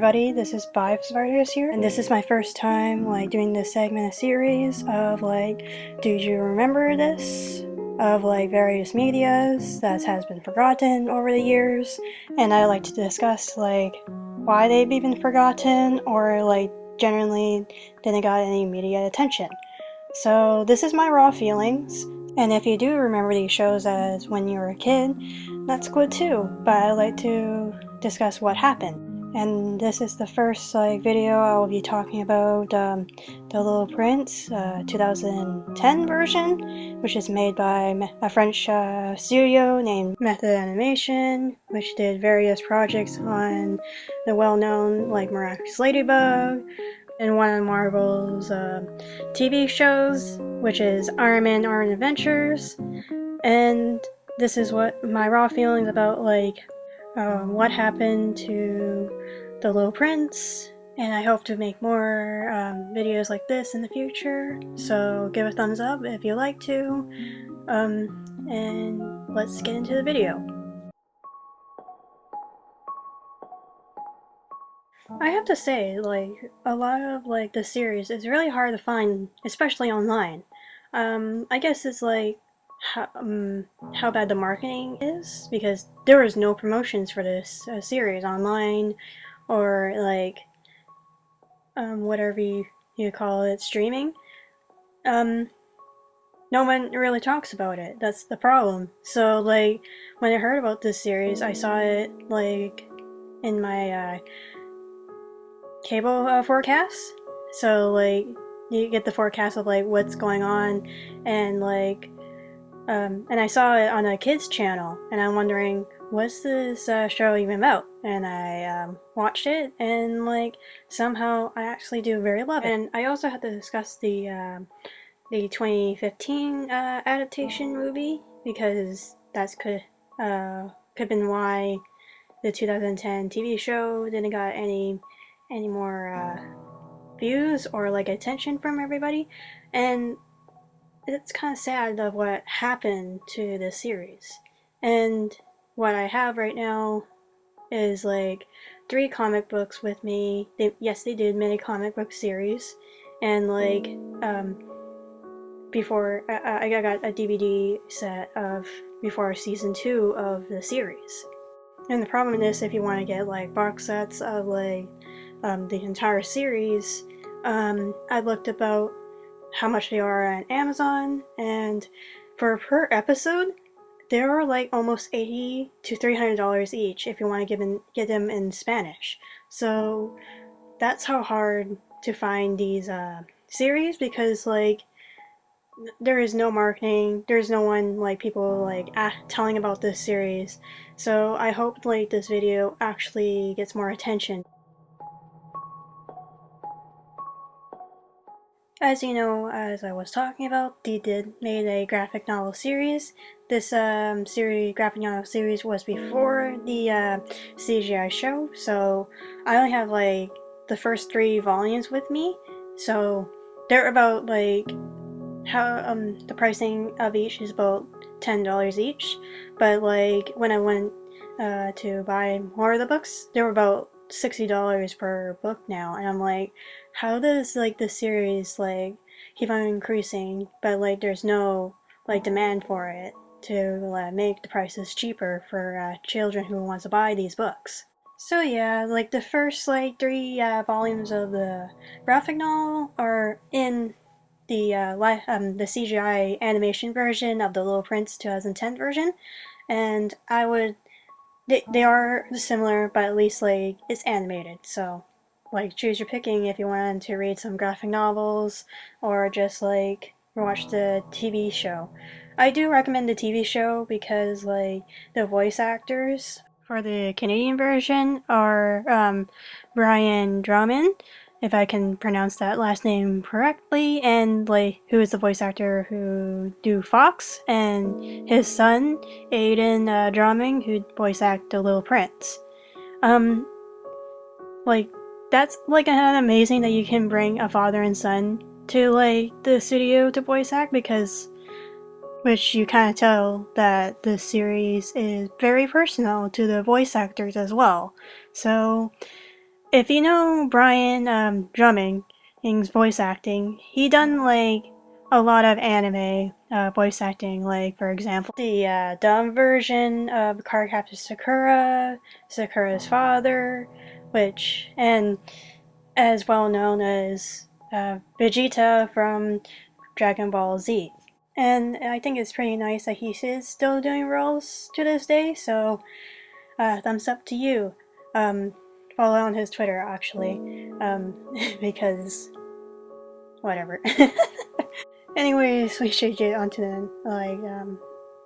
everybody, this is Vibes here, and this is my first time doing this segment of series of do you remember this? Of various medias that has been forgotten over the years, and I like to discuss why they've been forgotten or generally didn't got any media attention. So this is my raw feelings, and if you do remember these shows as when you were a kid, that's good too, but I like to discuss what happened. And this is the first video I will be talking about The Little Prince 2010 version, which is made by a French studio named Method Animation, which did various projects on the well-known Miraculous Ladybug, and one of Marvel's TV shows, which is Iron Man Iron Adventures. And this is what my raw feelings about what happened to The Little Prince, and I hope to make more videos like this in the future, so give a thumbs up if you like to, and let's get into the video. I have to say, a lot of the series is really hard to find, especially online. I guess it's how bad the marketing is, because there was no promotions for this series online, or whatever you call it, streaming. No one really talks about it. That's the problem. So when I heard about this series, I saw it in my cable forecast. So you get the forecast of what's going on, and and I saw it on a kids channel, and I'm wondering, what's this show even about? And I watched it, and somehow I actually do very love it. And I also had to discuss the 2015 adaptation movie, because that's could have been why the 2010 TV show didn't got any more views or attention from everybody. And it's kind of sad of what happened to the series. And what I have right now is 3 comic books with me. Yes, they did mini comic book series, and before I got a DVD set of before season 2 of the series. And the problem is, if you want to get box sets of the entire series, I looked about how much they are on Amazon, and for per episode they are almost $80 to $300 each if you want to get them in Spanish. So that's how hard to find these series, because there is no marketing, there's no one people telling about this series. So I hope this video actually gets more attention. As you know, as I was talking about, they made a graphic novel series. This graphic novel series was before the CGI show, so I only have the first 3 volumes with me. So they're about how the pricing of each is about $10 each. But when I went to buy more of the books, they were about $60 per book now, and I'm how does the series keep on increasing, but there's no demand for it to make the prices cheaper for children who want to buy these books. So yeah, the first 3 volumes of the graphic novel are in the the CGI animation version of The Little Prince 2010 version, and they are similar, but at least it's animated. So choose your picking if you want to read some graphic novels or just watch the TV show. I do recommend the TV show because the voice actors for the Canadian version are Brian Drummond, if I can pronounce that last name correctly, and who is the voice actor who do Fox, and his son Aiden Drummond, who voice act the Little Prince. That's kind of amazing that you can bring a father and son to the studio to voice act, because which you kind of tell that the series is very personal to the voice actors as well. So if you know Brian Drumming, Ing's voice acting, he done like a lot of anime voice acting, like for example the dumb version of Cardcaptor Sakura, Sakura's father, which and as well known as Vegeta from Dragon Ball Z. And I think it's pretty nice that he is still doing roles to this day, so thumbs up to you. Follow on his Twitter, actually, because whatever. Anyways, we should get onto the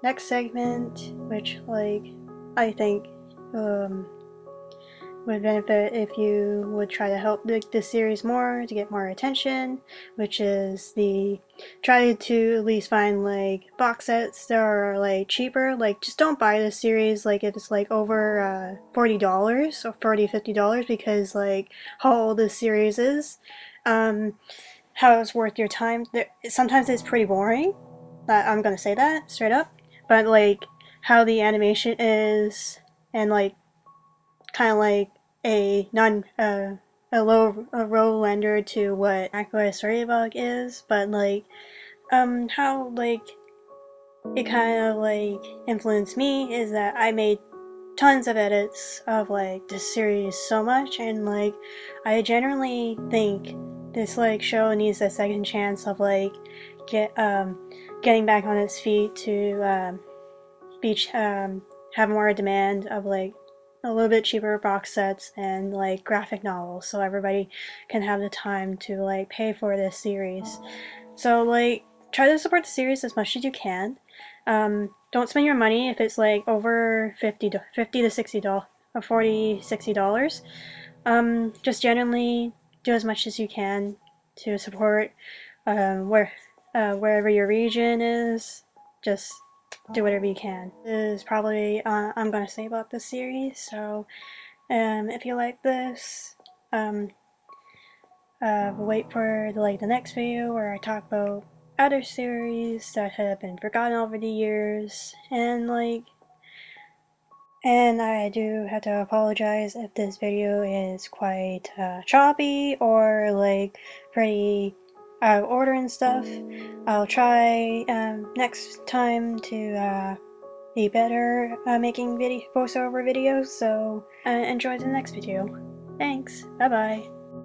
next segment, which I think would benefit if you would try to help this series more to get more attention, which is the try to at least find like box sets that are like cheaper. Like just don't buy this series like if it's like over $40 or $50 because like how old this series is, how it's worth your time. Sometimes it's pretty boring. I'm gonna say that straight up, but like how the animation is and like kind of like a non a low a row render to what Aqua Storybug is, but like how like it kind of like influenced me is that I made tons of edits of like this series so much, and like I generally think this like show needs a second chance of like getting back on its feet to have more demand of like a little bit cheaper box sets and like graphic novels so everybody can have the time to like pay for this series. So like try to support the series as much as you can. Don't spend your money if it's like over 50 to $60 or 40 $60. Just generally do as much as you can to support wherever your region is. Just do whatever you can. This is probably I'm gonna say about this series. So if you like this, wait for the next video where I talk about other series that have been forgotten over the years, and I do have to apologize if this video is quite choppy or like pretty out of order and stuff. I'll try next time to be better making voiceover videos, so enjoy the next video. Thanks, bye bye.